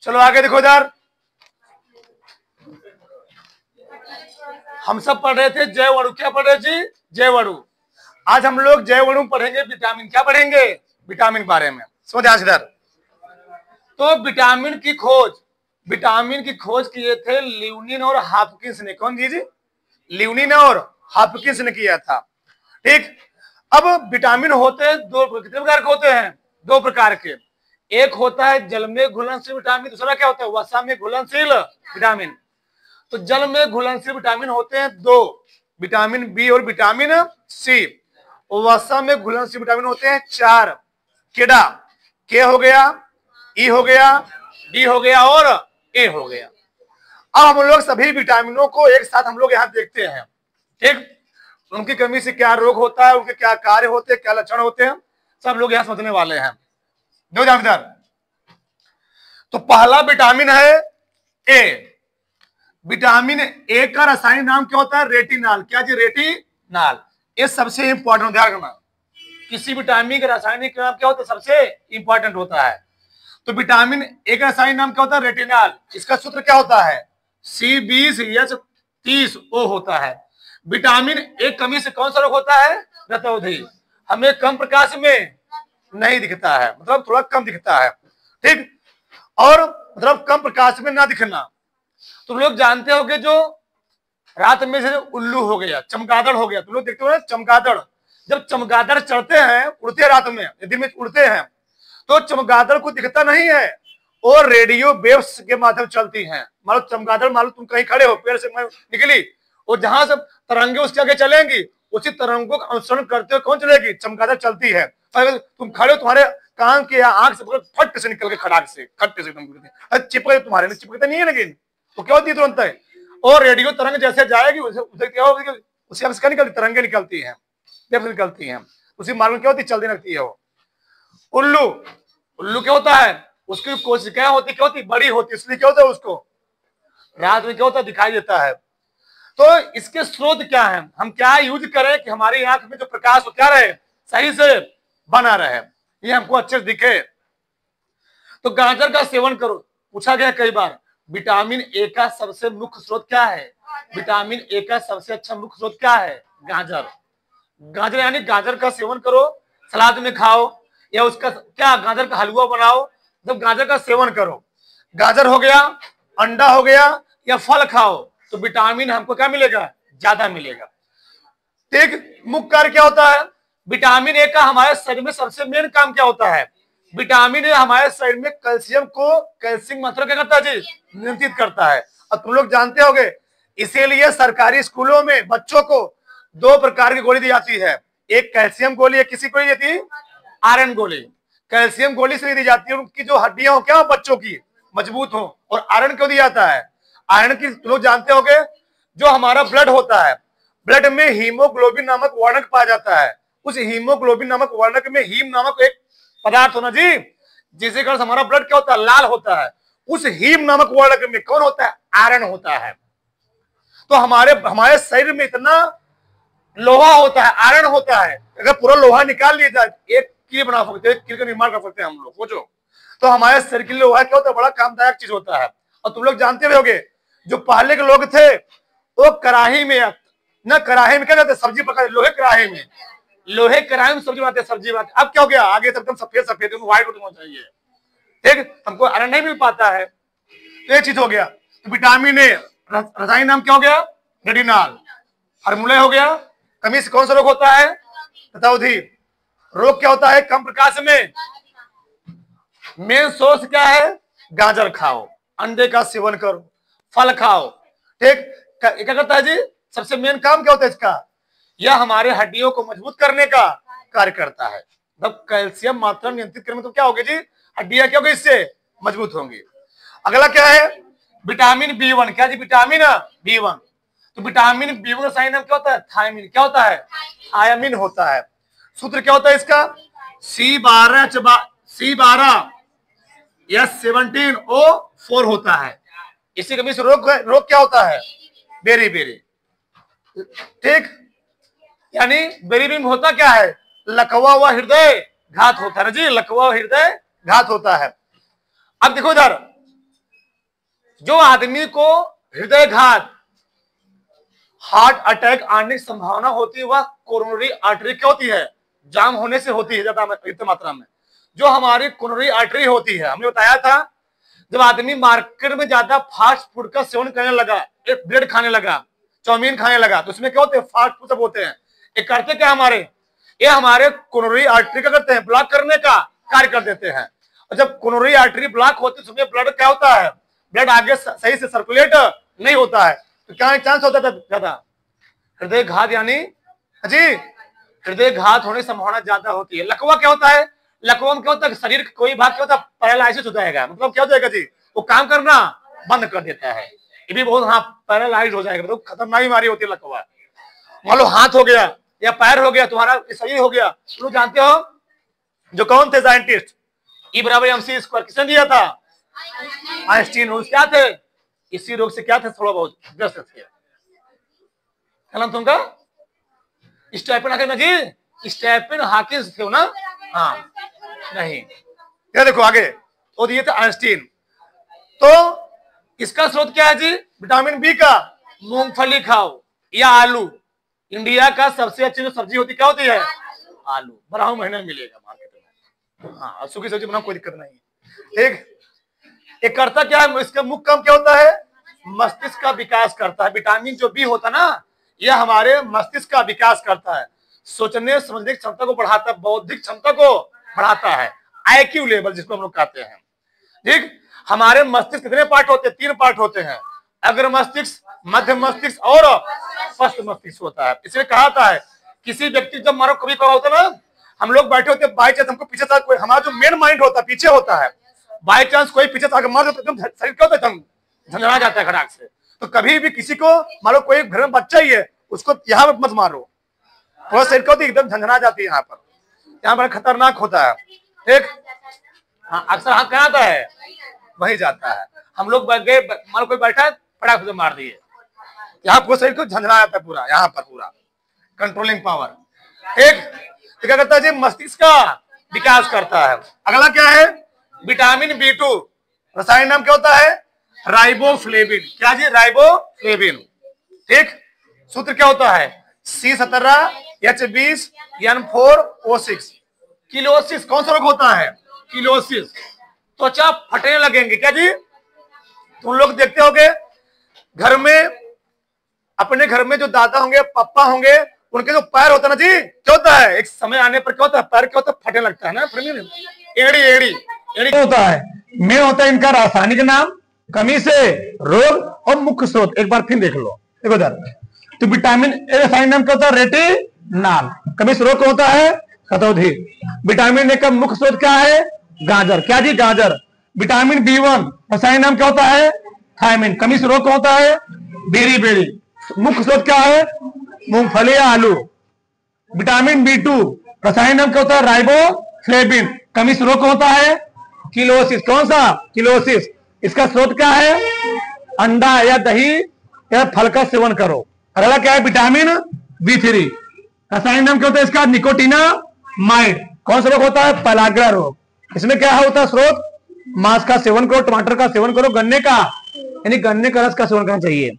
चलो आगे देखो इधर, हम सब पढ़ रहे थे जैव अणु। क्या पढ़ रहे जी? जैव अणु। आज हम लोग जैव अणु पढ़ेंगे, विटामिन। क्या पढ़ेंगे? विटामिन के बारे में। समझ इधर। तो विटामिन की खोज किए थे लियोनिन और हॉपकिंस ने। कौन जी? लियोनिन और हॉपकिंस ने किया था। ठीक। अब विटामिन होते हैं कितने प्रकार के होते हैं? दो प्रकार के। एक होता है जल में घुलनशील विटामिन, दूसरा क्या होता है? वसा में घुलनशील विटामिन। तो जल में घुलनशील विटामिन होते हैं दो, विटामिन बी और विटामिन सी। वसा में घुलनशील विटामिन होते हैं चार। केडा, के हो गया, ई हो गया, डी हो गया और ए हो गया। अब हम लोग सभी विटामिनों को एक साथ हम लोग यहाँ देखते हैं। ठीक। उनकी कमी से क्या रोग होता है, उनके क्या कार्य होते हैं, क्या लक्षण होते हैं, सब लोग यहाँ समझने वाले हैं। दो जानदार। तो पहला विटामिन है ए। विटामिन ए का रासायनिक नाम क्या होता है? रेटिनाल। क्या जी? रेटिनाल। ये सबसे इंपॉर्टेंट ध्यान रखना। किसी विटामिन का रासायनिक नाम क्या होता है? सबसे इंपॉर्टेंट होता है। तो विटामिन ए का रासायनिक नाम क्या होता है? रेटिनाल। इसका सूत्र क्या होता है? C20H30O होता है। विटामिन ए कमी से कौन सा रोग होता है? रतौंधी। हमें कम प्रकाश में नहीं दिखता है, मतलब थोड़ा कम दिखता है। ठीक। और मतलब कम प्रकाश में ना दिखना। तुम लोग जानते हो कि जो रात में से उल्लू हो गया, चमगादड़ हो गया, तुम लोग देखते हो ना चमगादड़। जब चमगादड़ चढ़ते हैं, उड़ते हैं रात में, दिन में उड़ते हैं, तो चमगादड़ को दिखता नहीं है और रेडियो वेव्स के माध्यम चलती हैं। मान लो चमगादड़, मान लो तुम कहीं खड़े हो, पेड़ से निकली और जहां से तरंगे उसके आगे चलेंगी, उसी तरंगों का अनुसरण करते हुए कौन चलेगी? चमगादड़ चलती है। अगर तुम खड़े हो, तुम्हारे कान के या आंख से फट से निकल के खड़ाक से खट से चिपके, तुम्हारे चिपकते नहीं है, लेकिन तो क्या होती है तुरंत है। और रेडियो तरंग जैसे जाएगी उसे क्या होगी? उसी से निकलती तरंगे निकलती हैं, निकलती हैं, उसी मार्ग में क्या होती? चलती रहती है वो। उल्लू क्या होता है? उसकी कोशिकाएं होती क्या होती? बड़ी होती, इसलिए क्या होता है? उसको रात में क्या होता है? दिखाई देता है। तो इसके स्रोत क्या है? हम क्या यूज करें कि हमारी आंख में जो प्रकाश हो क्या रहे? सही से बना रहे, ये हमको अच्छे से दिखे। तो गाजर का सेवन करो। पूछा गया कई बार, विटामिन ए का सबसे मुख्य स्रोत क्या है? विटामिन ए का सबसे अच्छा मुख्य स्रोत क्या है? गाजर। गाजर यानी गाजर का सेवन करो, सलाद में खाओ या उसका क्या गाजर का हलवा बनाओ, जब गाजर का सेवन करो। गाजर हो गया, अंडा हो गया या फल खाओ, तो विटामिन हमको क्या मिलेगा? ज्यादा मिलेगा। ठीक। मुख्य कार्य क्या होता है? विटामिन ए का हमारे शरीर में सबसे मेन काम क्या होता है? विटामिन ए हमारे शरीर में कैल्शियम को, कैल्शियम मात्रा क्या करता है जी? नियंत्रित करता है। अब तुम लोग जानते होंगे, इसीलिए सरकारी स्कूलों में बच्चों को दो प्रकार की गोली दी जाती है। एक कैल्शियम गोली, एक किसी को दी जाती है आयरन गोली। कैल्शियम गोली से दी जाती है उनकी जो हड्डियां हो क्या बच्चों की मजबूत हो। और आयरन क्यों दिया जाता है? आयरन की तुम लोग जानते होंगे, जो हमारा ब्लड होता है, ब्लड में हीमोग्लोबिन नामक वर्णक पाया जाता है। उस हीमोग्लोबिन नामक वर्णक में हीम नामक एक पदार्थ होना जी, जिसके कारण हमारा ब्लड क्या होता है? लाल होता है। उस हीम नामक वर्णक में कौन होता है? आयरन होता है। तो हमारे शरीर में इतना लोहा होता है, आयरन होता है। अगर पूरा लोहा निकाल लिया जाए, एक कील बना सकते हैं, कील का निर्माण कर सकते हैं हम लोग, सोचो। तो हमारे शरीर के लिए लोहा क्या होता है? बड़ा कामदायक चीज होता है। और तुम लोग जानते होंगे, जो पहले के लोग थे वो कढ़ाई में, न कढ़ाई में क्या कहते? सब्जी पकाते, लोहे कढ़ाई में, लोहे कढ़ाई में सब्जी बनाते, सब्जी बनाते। अब क्या हो गया? आगे सब एकदम सफेद सफेद व्हाइट होना चाहिए। ठीक। हमको आयरन नहीं मिल पाता है, तो ये चीज हो गया। तो विटामिन ए रासायनिक नाम क्या हो गया? रेटिनाल। फार्मूला हो गया। कमी से कौन सा रोग होता है? रतौंधी। रोग क्या होता है? कम प्रकाश में। मेन सोर्स क्या है? गाजर खाओ, अंडे का सेवन करो, फल खाओ। ठीक। क्या करता है जी? सबसे मेन काम क्या होता है इसका? यह हमारे हड्डियों को मजबूत करने का कार्य करता है। जब कैल्शियम मात्रा नियंत्रित करने में तो क्या होगी जी? हड्डियां क्या होगी? इससे मजबूत होंगी। अगला क्या है? Vitamin B1। क्या जी? Vitamin B1। तो विटामिन B1 का सही नाम क्या होता है? थायमिन। क्या होता है? थायमिन होता है। सूत्र क्या होता है इसका? C12 या 17O4 होता है। इसी कमी से रोग क्या होता है? बेरी। ठीक। यानी बेरी में होता क्या है? लकवा हुआ हृदय घात होता है जी, लकवा हृदय घात होता है। अब देखो इधर, जो आदमी को हृदयघात, हार्ट अटैक आने की संभावना होती है, वह कोरोनरी आर्टरी क्या होती है, जाम होने से होती है ज्यादा मात्रा में। जो हमारी कोरोनरी आर्टरी होती है, हमने बताया था जब आदमी मार्केट में ज्यादा फास्ट फूड का सेवन करने लगा, एक ब्रेड खाने लगा, चाउमीन खाने लगा, तो उसमें क्या होते हैं, फास्ट फूड सब होते हैं। ये करते क्या ये हमारे कोरोनरी आर्टरी का करते हैं, ब्लॉक करने का कार्य कर देते हैं। और जब कोरोनरी आर्टरी ब्लॉक होती है, उसमें ब्लड क्या होता है, ब्लड आगे सही से सर्कुलेट नहीं होता है, तो क्या चांस होता था ज्यादा हृदय घात, यानी जी हृदय घात होने की संभावना ज्यादा होती है। लकवा क्या होता है, लकवा में क्या होता है, शरीर का कोई भाग क्या होता है, पैरालाइसिस हो जाएगा, मतलब क्या हो जाएगा जी, वो काम करना बंद कर देता है। ये भी बहुत, हाँ, पैरालाइज हो जाएगा, मतलब खतरनाक बीमारी होती है लकवा। मान लो हाथ हो गया या पैर हो गया, तुम्हारा सही हो गया, तुम जानते हो जो कौन थे साइंटिस्ट, E = mc², किसने दिया था, आइंस्टीन। क्या थे, इसी रोग से क्या थे, थोड़ा बहुत ग्रस्त थे। क्या नाम तुमका, स्टीफन हॉकिंस जी, स्टीफन हॉकिंस थे ना, हाँ नहीं, ये देखो आगे तो दिए थे आइंस्टीन। तो इसका स्रोत क्या है जी, विटामिन बी का मूंगफली खाओ या आलू। इंडिया का सबसे अच्छी जो सब्जी होती क्या होती है, आलू, 12 महीने में मिलेगा मार्केट में। हाँ, सूखी सब्जी बनाओ, कोई दिक्कत नहीं है। एक करता क्या है, इसका मुख्य काम क्या होता है, मस्तिष्क का विकास करता है। विटामिन जो बी होता है ना, यह हमारे मस्तिष्क का विकास करता है, सोचने समझने की क्षमता को बढ़ाता है, बौद्धिक क्षमता को बढ़ाता है, IQ लेवल जिसको हम लोग कहते हैं। ठीक, हमारे मस्तिष्क कितने पार्ट होते हैं, 3 पार्ट होते हैं, अग्र मस्तिष्क, मध्य मस्तिष्क और पश्च मस्तिष्क होता है। इसलिए कहा था है किसी व्यक्ति जब मारो कभी कहा होता ना, हम लोग बैठे होते बाई चांस हमको पीछे से कोई, हमारा जो मेन माइंड होता है पीछे होता है, बाई चांस कोई पीछे से मार देता है, शरीर क्या होता है, झंझना जाता है खड़ाक से। तो कभी भी किसी को मारो, कोई घर में बच्चा ही है, उसको यहाँ मत मारो, थोड़ा शरीर क्या होती है, एकदम झंझना जाती है, यहाँ पर खतरनाक होता है। ठीक, हाँ, अक्सर हाथ कहाँ आता है, वही जाता है। हम लोग गए, मान लो कोई बैठा है, फटाक से मार दिए, यहाँ पूरा शरीर को झंझना जाता है पूरा, यहाँ पर पूरा कंट्रोलिंग पावर। एक तो क्या करता है जी, मस्तिष्क का विकास करता है। अगला क्या है, विटामिन B2, रसायन नाम क्या होता है, राइबोफ्लेविन। क्या जी, राइबोफ्लेविन। ठीक, सूत्र क्या होता है, C17H20 N4O6। किलोसिस कौन सा रोग होता है, किलोसिस, त्वचा फटने लगेंगे। क्या जी, तुम लोग देखते होंगे घर में, अपने घर में जो दादा होंगे, पापा होंगे, उनके जो पैर होता है ना जी, क्या होता है, एक समय आने पर क्या होता है, पैर क्या होता है, फटने लगता है ना, एड़ी एड़ी एड़ी होता है। में होता है इनका रासायनिक नाम, कमी से रोग और मुख्य स्रोत। एक बार फिर देख लो, देखो इधर, तो विटामिन ए रासायनिक नाम क्या होता है, रेटिनॉल। कमी से रोग होता है, खतौधी। विटामिन ए का मुख्य स्रोत क्या है, गाजर। क्या जी, गाजर। विटामिन B1 रासायनिक नाम क्या होता है, थायमिन। कमी से रोग होता है, बेरी बेरी। मुख्य स्रोत क्या है, मूंगफली या आलू। विटामिन B2 रासायनिक नाम क्या होता है, राइबोफ्लेविन। कमी से रोग होता है, किलोसिस। कौन सा, किलोसिस। इसका स्रोत क्या है, अंडा या दही या फल का सेवन करो। अगला क्या है, विटामिन B3 रासायनिक नाम क्या होता है इसका, निकोटिनामाइड। कौन सा रोग होता है, पेलाग्रा रोग। इसमें क्या होता है स्रोत, मांस का सेवन करो, टमाटर का सेवन करो, गन्ने का, यानी गन्ने का रस का सेवन करना चाहिए।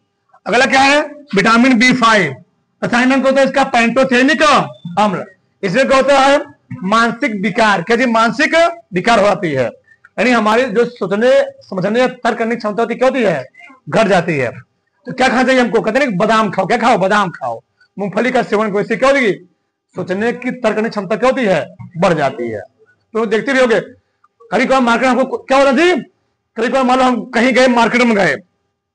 अगला क्या है, विटामिन B5 रासायनिक नाम क्या होता है इसका, पैंटोथेनिक अम्ल। इसमें क्या होता है, मानसिक विकार। क्या जी, मानसिक विकार होती है, यानी हमारी जो सोचने समझने तर्क करने की क्षमता होती क्या होती है, घट जाती है। तो क्या खाना चाहिए हमको, कहते हैं बादाम खाओ। क्या खाओ, बादाम खाओ, मूंगफली का सेवन करो, इससे क्या होगी, सोचने की तर्क करने की क्षमता क्या होती है, बढ़ जाती है। तो देखते भी होगे, कभी कभी मार्केट हमको क्या होता जी, कभी कभी मान लो हम कहीं गए, मार्केट में गए,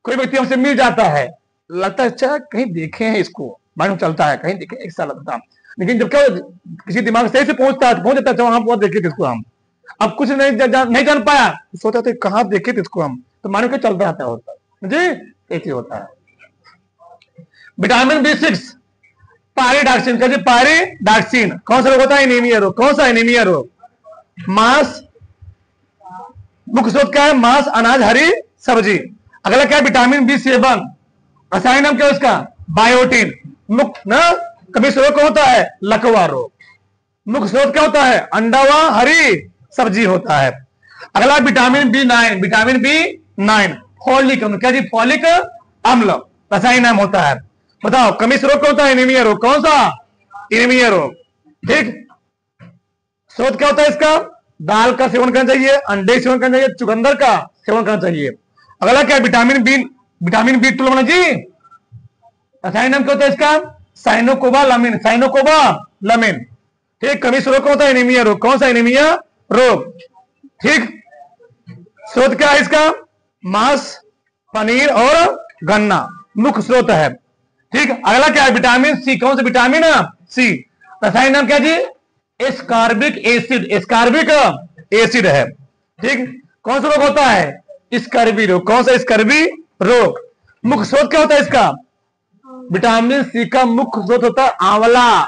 कोई व्यक्ति हमसे मिल जाता है, लगता है अच्छा कहीं देखे हैं इसको, मालूम चलता है कहीं देखे, एक साल लगता। लेकिन जब क्या किसी दिमाग सही से पहुंच जाता है वहां बहुत देखे थे इसको हम, अब कुछ नहीं जान पाया, सोचा तो कहाँ देखे थे इसको हम, तो मानो क्या चलता रहता होता जी, ऐसे होता है। Vitamin B6 pyridoxine. क्या जी, पायरिडॉक्सिन। कौन सा रोग होता है, एनीमिया रोग। कौन सा, एनीमिया रोग। मांस, मुख्य स्रोत क्या है, मांस, अनाज, हरी सब्जी। अगला क्या है, विटामिन B7 रासायनिक नाम क्या है उसका, बायोटिन। मुख्य ना, कभी स्रोत क्या होता है, लकवा रोग। मुख्य स्रोत क्या होता है, अंडा व हरी सब्जी होता है। अगला vitamin B9। Vitamin B9 folic अम्ल। क्या जी? फॉलिक अम्ल रासायनिक नाम होता है। बताओ कमिश्र रोग कौन होता है? एनीमिया रोग। कौन सा? एनीमिया रोग। ठीक। स्रोत क्या होता है इसका? दाल का सेवन करना चाहिए, अंडे सेवन करना चाहिए, चुकंदर का सेवन करना चाहिए। अगला क्या है? विटामिन बी, विटामिन B12 जी। रासायनिक नाम क्या होता है इसका? Cyanocobalamin, cyanocobalamin. ठीक। कमिश्र रोग कौन होता है? एनीमिया रोग। कौन सा? एनीमिया रोग। ठीक। स्रोत क्या है इसका? मांस, पनीर और गन्ना मुख्य स्रोत है। ठीक। अगला क्या है? Vitamin C. कौन सा? Vitamin C. रासायनिक नाम क्या जी? एस्कॉर्बिक एसिड, एस्कॉर्बिक एसिड है। ठीक। कौन सा रोग होता है? स्कर्वी रोग। कौन सा? स्कर्वी रोग। मुख्य स्रोत क्या होता है इसका? विटामिन सी का मुख्य स्रोत होता है आंवला,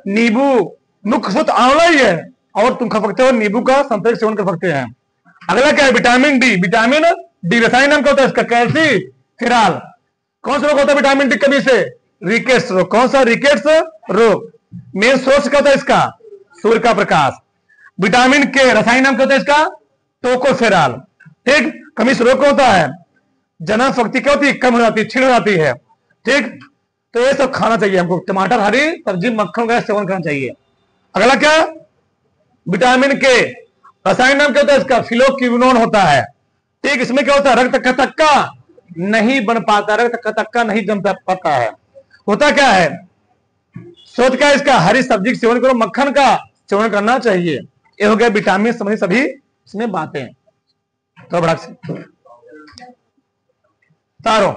नींबू। मुख्य स्रोत आंवला ही है, और तुम खा सकते हो नींबू का संतरे सेवन कर सकते हैं। अगला क्या है? Vitamin D, vitamin D. रासायनिक नाम क्या होता है इसका? कैल्सीफेरॉल। कौन सा रोग होता है विटामिन डी कमी से? रिकेट्स रोग। कौन सा? रिकेट्स रोग। मेन सोर्स क्या होता है इसका? सूर्य का प्रकाश। विटामिन के रासायनिक नाम क्या होता है इसका? टोकोफेरॉल। ठीक। कमिश्र रोग क्या होता है? जनन शक्ति क्या होती है? कम हो जाती है, छीण हो जाती है। ठीक। तो ये सब खाना चाहिए हमको। टमाटर, हरी सब्जी, मक्खन का सेवन करना चाहिए। अगला क्या? विटामिन के रासायनिक नाम क्या होता है इसका? फिलोक्विनोन होता है। ठीक। इसमें क्या होता है? रक्त कतक्का नहीं बन पाता, रक्त कतक्का नहीं जम पाता है। होता क्या है? स्रोत क्या है इसका? हरी सब्जी का सेवन करो, मक्खन का सेवन करना चाहिए। ये हो गया विटामिन संबंधी सभी इसमें बातें। तो बड़ा तारो